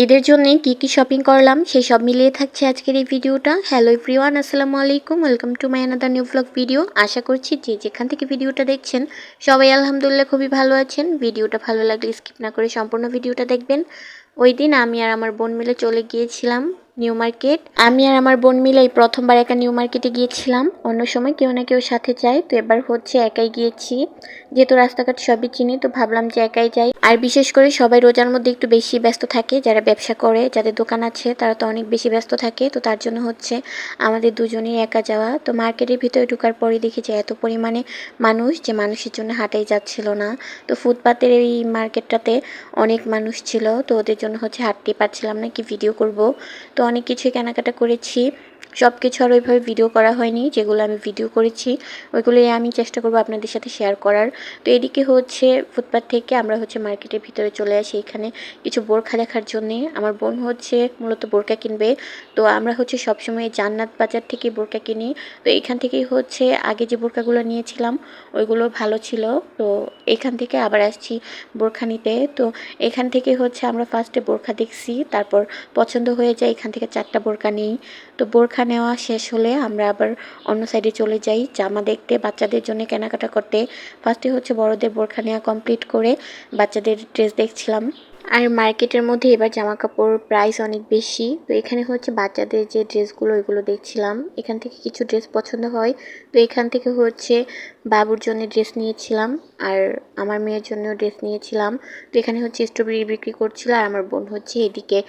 ঈদের জন্য কি শপিং করলাম সেই সব মিলিয়ে থাকছে আজকের এই ভিডিওটা। হ্যালো এভরিওয়ান, আসসালামু আলাইকুম, welcome to my another new blog video. আশা করছি যে যেখান থেকে ভিডিওটা দেখছেন সবাই আলহামদুলিল্লাহ খুবই ভালো আছেন। ভিডিওটা ভালো লাগলে স্কিপ না করে সম্পূর্ণ ভিডিওটা দেখবেন। ওই দিন আমি আর আমার বোন মিলে চলে গিয়েছিলাম নিউ মার্কেট। আমি আর আমার বোন মিলে এই প্রথমবার একা নিউ মার্কেটে গিয়েছিলাম। অন্য সময় কেউ না কেউ সাথে যায়, তো এবার হচ্ছে একাই গিয়েছি। যেহেতু রাস্তাঘাট সবই চিনি, তো ভাবলাম যে একাই যাই। আর বিশেষ করে সবাই রোজার মধ্যে একটু বেশি ব্যস্ত থাকে, যারা ব্যবসা করে, যাদের দোকান আছে তারা তো অনেক বেশি ব্যস্ত থাকে। তো তার জন্য হচ্ছে আমাদের দুজনেই একা যাওয়া। তো মার্কেটের ভিতরে ঢোকার পরে দেখি যে এত পরিমাণে মানুষ, যে মানুষের জন্য হাঁটাই যাচ্ছিল না। তো ফুটপাতের এই মার্কেটটাতে অনেক মানুষ ছিল, তো ওদের জন্য হচ্ছে হাঁটতেই পারছিলাম না, কি ভিডিও করব। তো অনেক কিছুই কেনাকাটা করেছি। সব কিছু আর ওইভাবে ভিডিও করা হয়নি, যেগুলো আমি ভিডিও করেছি ওইগুলোই আমি চেষ্টা করব আপনাদের সাথে শেয়ার করার। তো এদিকে হচ্ছে ফুটপাত থেকে আমরা হচ্ছে মার্কেটের ভিতরে চলে আসি, এখানে কিছু বোরখা দেখার জন্যে। আমার বোন হচ্ছে মূলত বোরখা কিনবে। তো আমরা হচ্ছে সবসময় জান্নাত বাজার থেকে বোরখা কিনি। তো এখান থেকেই হচ্ছে আগে যে বোরখাগুলো নিয়েছিলাম ওইগুলো ভালো ছিল, তো এখান থেকে আবার আসছি বোরখা নিতে। তো এখান থেকে হচ্ছে আমরা ফার্স্টে বোরখা দেখছি, তারপর পছন্দ হয়ে যায়, এখান থেকে 4টা বোরখা নিই। তো বোরখা নেওয়া শেষ হলে আমরা আবার অন্য সাইডে চলে যাই জামা দেখতে, বাচ্চাদের জন্য কেনাকাটা করতে। ফার্স্টে হচ্ছে বড়দের বোরখা নেওয়া কমপ্লিট করে বাচ্চাদের ড্রেস দেখছিলাম। আর মার্কেটের মধ্যে এবার জামা কাপড় প্রাইস অনেক বেশি, তো এখানে হচ্ছে বাচ্চাদের যে ড্রেসগুলো ওইগুলো দেখছিলাম। এখান থেকে কিছু ড্রেস পছন্দ হয়, তো এখান থেকে হচ্ছে বাবুর জন্য ড্রেস নিয়েছিলাম আর আমার মেয়ের জন্য ড্রেস নিয়েছিলাম। তো এখানে হচ্ছে স্ট্রবেরি বিক্রি করছিল, আর আমার বোন হচ্ছে এদিকে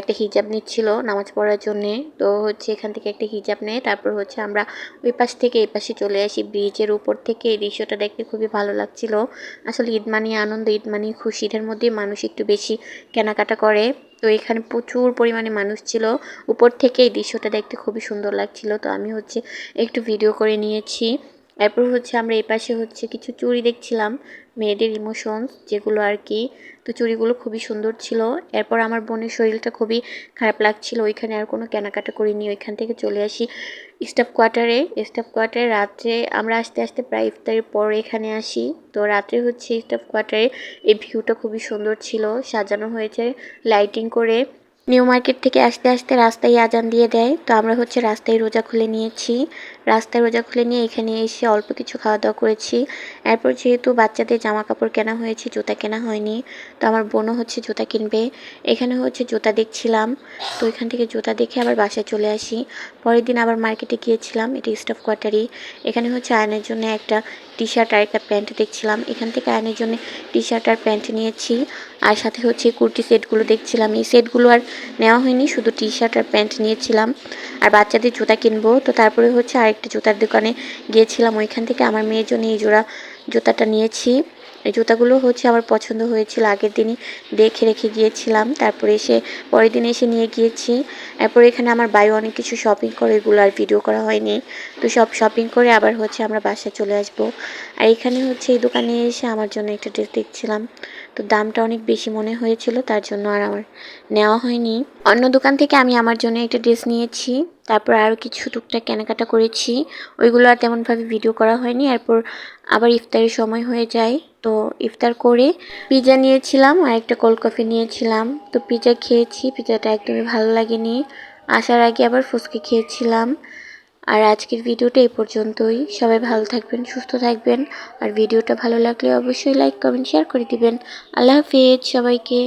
একটা হিজাব নিচ্ছিল নামাজ পড়ার জন্যে। তো হচ্ছে এখান থেকে একটা হিজাব নেয়, তারপর হচ্ছে আমরা ওই পাশ থেকে এই পাশে চলে আসি ব্রিজের উপর থেকে। এই দৃশ্যটা দেখতে খুবই ভালো লাগছিল। আসলে ঈদ মানি আনন্দ, ঈদ মানি খুশি, এটার মধ্যে মানুষ একটু বেশি কেনাকাটা করে। তো এখানে প্রচুর পরিমাণে মানুষ ছিল, উপর থেকে এই দৃশ্যটা দেখতে খুবই সুন্দর লাগছিল। তো আমি হচ্ছে একটু ভিডিও করে নিয়েছি। এরপর হচ্ছে আমরা এই পাশে হচ্ছে কিছু চুড়ি দেখছিলাম, মেয়েদের ইমোশনস যেগুলো আর কি। তো চুড়িগুলো খুবই সুন্দর ছিল। এরপর আমার বোনের শরীরটা খুবই খারাপ লাগছিল, ওইখানে আর কোনো কেনাকাটা করিনি, ওইখান থেকে চলে আসি স্টাফ কোয়ার্টারে রাত্রে আমরা আস্তে আস্তে প্রায় ইফতারের পর এখানে আসি। তো রাত্রে হচ্ছে স্টাফ কোয়ার্টারে এই ভিউটা খুবই সুন্দর ছিল, সাজানো হয়েছে লাইটিং করে। নিউ মার্কেট থেকে আসতে আসতে রাস্তায় আজান দিয়ে দেয়, তো আমরা হচ্ছে রাস্তায় রোজা খুলে নিয়েছি। রাস্তায় রোজা খুলে নিয়ে এখানে এসে অল্প কিছু খাওয়া দাওয়া করেছি। এরপর যেহেতু বাচ্চাদের জামা কাপড় কেনা হয়েছে, জুতা কেনা হয়নি, তো আমার বোনও হচ্ছে জুতা কিনবে। এখানে হচ্ছে জুতা দেখছিলাম, তো এখান থেকে জুতা দেখে আবার বাসায় চলে আসি। পরের দিন আবার মার্কেটে গিয়েছিলাম, এটা স্টাফ কোয়ার্টারই। এখানে হচ্ছে আয়নের জন্য একটা টি শার্ট আর একটা প্যান্ট দেখছিলাম, এখান থেকে আয়নের জন্য টি শার্ট আর প্যান্ট নিয়েছি। আর সাথে হচ্ছে কুর্তি সেটগুলো দেখছিলাম, এই সেটগুলো আর নেওয়া হয়নি, শুধু টি শার্ট আর প্যান্ট নিয়েছিলাম। আর বাচ্চাদের জুতা কিনবো, তো তারপরে হচ্ছে আরেকটা জুতার দোকানে গিয়েছিলাম, ওইখান থেকে আমার মেয়ের জন্য এই জোড়া জুতাটা নিয়েছি। এই জুতাগুলো হচ্ছে আমার পছন্দ হয়েছিল, আগের দিনই দেখে রেখে গিয়েছিলাম, তারপরে পরের দিন এসে নিয়ে গিয়েছি। এরপর এখানে আমার বাইরে অনেক কিছু শপিং করে, এগুলো আর ভিডিও করা হয়নি। তো সব শপিং করে আবার হচ্ছে আমরা বাসায় চলে আসবো। আর এখানে হচ্ছে এই দোকানে এসে আমার জন্য একটা ড্রেস দেখছিলাম, তো দামটা অনেক বেশি মনে হয়েছিল, তার জন্য আর আমার নেওয়া হয়নি। অন্য দোকান থেকে আমি আমার জন্য একটা ড্রেস নিয়েছি, তারপর আরও কিছু টুকটাক কেনাকাটা করেছি, ওইগুলো আর তেমনভাবে ভিডিও করা হয়নি। এরপর আবার ইফতারের সময় হয়ে যায়, তো ইফতার করে পিৎজা নিয়েছিলাম আর একটা কোল্ড কফি নিয়েছিলাম। তো পিৎজা খেয়েছি, পিৎজাটা একদমই ভালো লাগেনি। আসার আগে আবার ফুচকা খেয়েছিলাম। আর আজকের ভিডিওটা এই পর্যন্তই। সবাই ভালো থাকবেন, সুস্থ থাকবেন। আর ভিডিওটা ভালো লাগলে অবশ্যই লাইক কমেন্ট শেয়ার করে দিবেন। আল্লাহ হাফেজ সবাইকে।